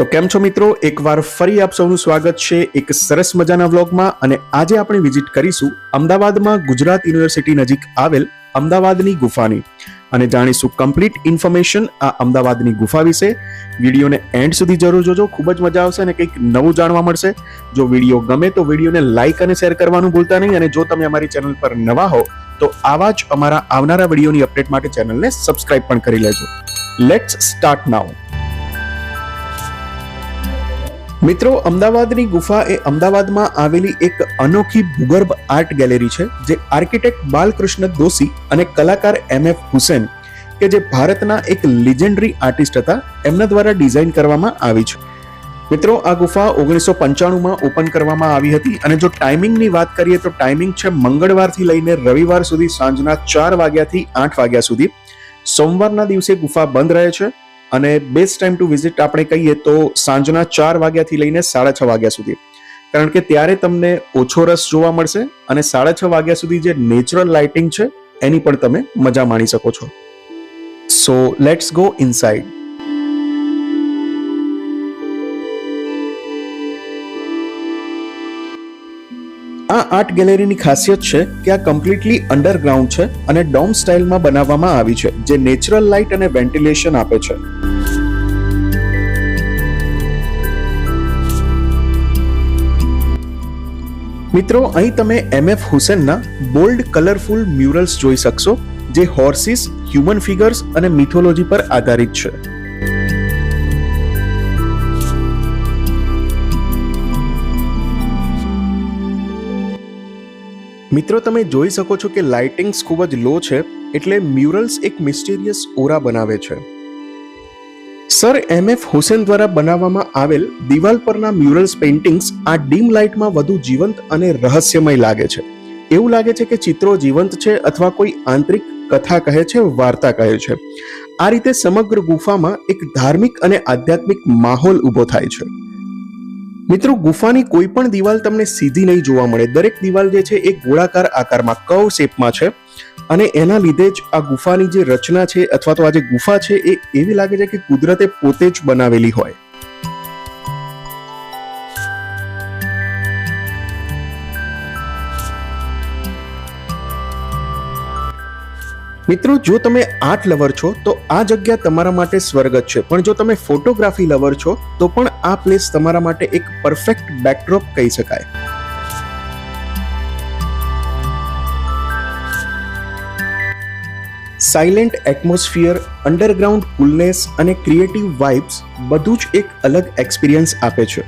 તો કેમ છો મિત્રો, એકવાર ફરી આપ સૌનું સ્વાગત છે એક સરસ મજાના વ્લોગમાં। અને આજે આપણે વિઝિટ કરીશું અમદાવાદમાં ગુજરાત યુનિવર્સિટી નજીક આવેલ અમદાવાદની ગુફાની અને જાણીશું કમ્પ્લીટ ઇન્ફોર્મેશન આ અમદાવાદની ગુફા વિશે। વિડીયોને એન્ડ સુધી જરૂર જોજો, ખૂબ જ મજા આવશે અને કંઈક નવું જાણવા મળશે। જો વિડીયો ગમે તો વિડીયોને લાઇક અને શેર કરવાનું ભૂલતા નહીં, અને જો તમે અમારી ચેનલ પર નવા હો તો આવા જ અમારા આવનારા વિડીયોની અપડેટ માટે ચેનલને સબસ્ક્રાઇબ પણ કરી લેજો। લેટ્સ સ્ટાર્ટ નાઉ। મિત્રો, અમદાવાદની ગુફા એ અમદાવાદમાં આવેલી એક અનોખી ભૂગર્ભ આર્ટ ગેલેરી છે, જે આર્કિટેક્ટ બાલકૃષ્ણ દોશી અને કલાકાર MF હુસૈન કે જે ભારતના એક લિજેન્ડરી આર્ટિસ્ટ હતા, એમના દ્વારા ડિઝાઇન કરવામાં આવી છે। મિત્રો, આ ગુફા 1995માં ઓપન કરવામાં આવી હતી, અને જો ટાઈમિંગની વાત કરીએ તો ટાઈમિંગ છે મંગળવારથી લઈને રવિવાર સુધી સાંજના 4 વાગ્યાથી 8 વાગ્યા સુધી। સોમવારના દિવસે ગુફા બંધ રહે છે અને બેસ્ટ ટાઈમ ટુ વિઝિટ આપણે કહીએ તો સાંજના 4 વાગ્યાથી લઈને 6:30 વાગ્યા સુધી, કારણ કે ત્યારે તમને ઓછો રસ જોવા મળશે અને 6:30 વાગ્યા સુધી જે નેચરલ લાઇટિંગ છે એની પણ તમે મજા માણી શકો છો। So let's go inside. આ આર્ટ ગેલેરીની ખાસિયત છે કે આ કમ્પ્લીટલી અંડરગ્રાઉન્ડ છે અને ડોમ સ્ટાઇલમાં બનાવવામાં આવી છે, જે નેચરલ લાઇટ અને વેન્ટિલેશન આપે છે। મિત્રો, અહીં તમે MF હુસૈનના બોલ્ડ કલરફુલ મ્યુરલ્સ જોઈ શકશો, જે હોર્સિસ, હ્યુમન ફિગર્સ અને મિથોલોજી પર આધારિત છે। મિત્રો, તમે જોઈ શકો છો કે લાઇટિંગ્સ ખૂબ જ લો છે, એટલે મ્યુરલ્સ એક મિસ્ટીરિયસ ઓરા બનાવે છે। સર MF હુસૈન દ્વારા બનાવવામાં આવેલ દિવાલ પરના મ્યુરલ્સ પેઇન્ટિંગ્સ આ ડીમ લાઇટમાં વધુ જીવંત અને રહસ્યમય લાગે છે। એવું લાગે છે કે ચિત્રો જીવંત છે અથવા કોઈ આંતરિક કથા કહે છે, વાર્તા કહે છે। આ રીતે સમગ્ર ગુફામાં એક ધાર્મિક અને આધ્યાત્મિક માહોલ ઊભો થાય છે। મિત્રો, ગુફાની કોઈ પણ દિવાલ તમને સીધી નહીં જોવા મળે, દરેક દિવાલ જે છે એ ગોળાકાર આકારમાં કર્વ શેપમાં છે, અને એના લીધે જ આ ગુફાની જે રચના છે અથવા તો આ જે ગુફા છે એ એવી લાગે છે કે કુદરતે પોતે જ બનાવેલી હોય। મિત્રો, જો તમે આર્ટ લવર છો તો આ જગ્યા તમારા માટે સ્વર્ગ જ છે, પણ જો તમે ફોટોગ્રાફી લવર છો તો પણ આ પ્લેસ તમારા માટે એક પરફેક્ટ બેકડ્રોપ કહી શકાય। સાયલેન્ટ એટમોસ્ફિયર, અંડરગ્રાઉન્ડ કુલનેસ અને ક્રિએટિવ વાઇબ્સ બધું જ એક અલગ એક્સપિરિયન્સ આપે છે।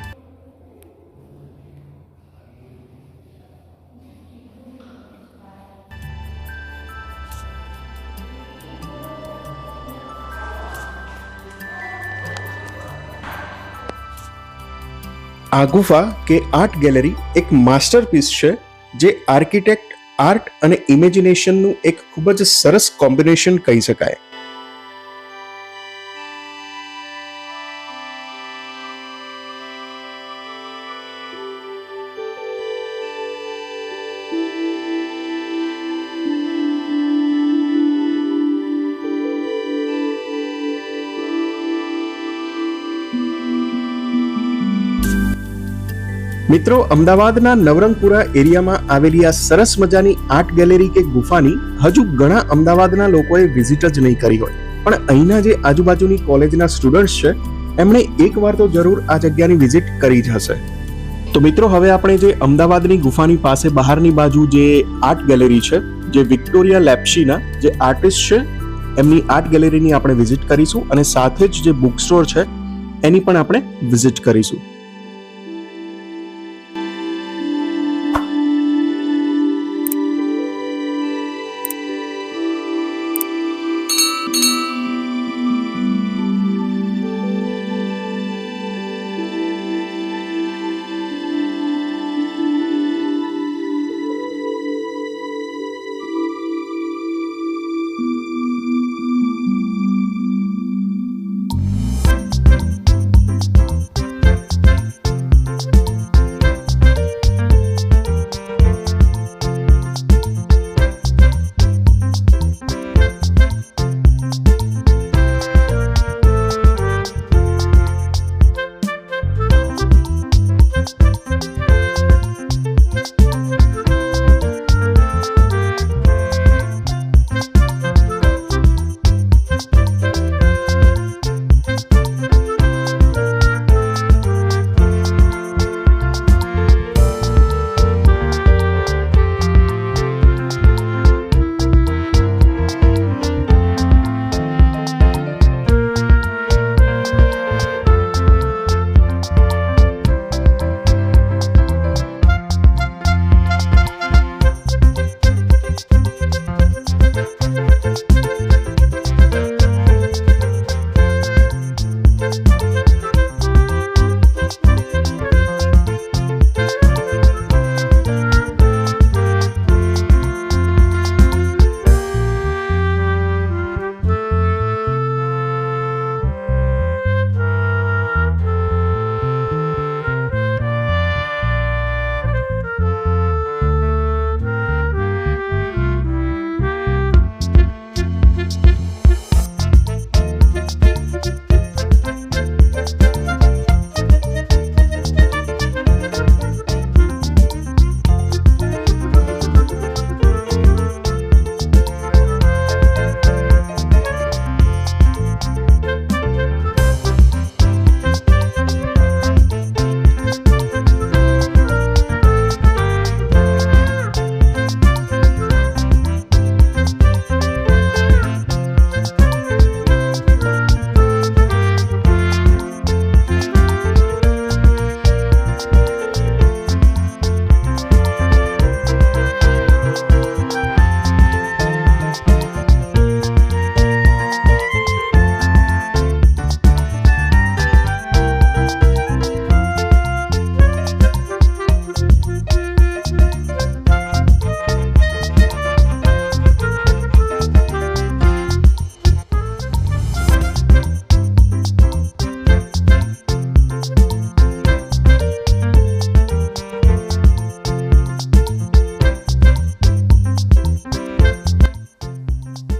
આ ગુફા કે આર્ટ ગેલેરી એક માસ્ટરપીસ છે, જે આર્કિટેક્ટ, આર્ટ અને ઇમેજિનેશનનું એક ખૂબ જ સરસ કોમ્બિનેશન કહી શકાય। મિત્રો, અમદાવાદના નવરંગપુરા એરિયામાં આવેલી આ સરસ મજાની આર્ટ ગેલેરી કે ગુફાની હજુ ઘણા અમદાવાદના લોકોએ વિઝિટ જ નહીં કરી હોય, પણ અહીંના જે આજુબાજુની કોલેજના સ્ટુડન્ટ્સ છે એમણે એકવાર તો જરૂર આ જગ્યાની વિઝિટ કરી જ હશે। તો મિત્રો, હવે આપણે જે અમદાવાદની ગુફાની પાસે બહારની બાજુ જે આર્ટ ગેલેરી છે, જે વિક્ટોરિયા લેપ્શીના જે આર્ટિસ્ટ છે એમની આર્ટ ગેલેરીની આપણે વિઝિટ કરીશું, અને સાથે જ જે બુક સ્ટોર છે એની પણ આપણે વિઝિટ કરીશું।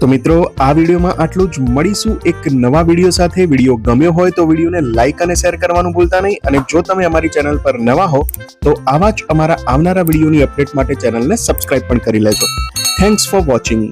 તો મિત્રો, આ વિડીયોમાં આટલું જ. મળીશું એક નવા વિડીયો સાથે. વિડીયો ગમ્યો હોય તો વિડીયોને લાઈક અને શેર કરવાનું ભૂલતા નહીં. અને જો તમે અમારી ચેનલ પર નવા હો તો આવા જ અમારા આવનારા વિડીયોની અપડેટ માટે ચેનલને સબસ્ક્રાઇબ પણ કરી લેજો. Thanks for watching.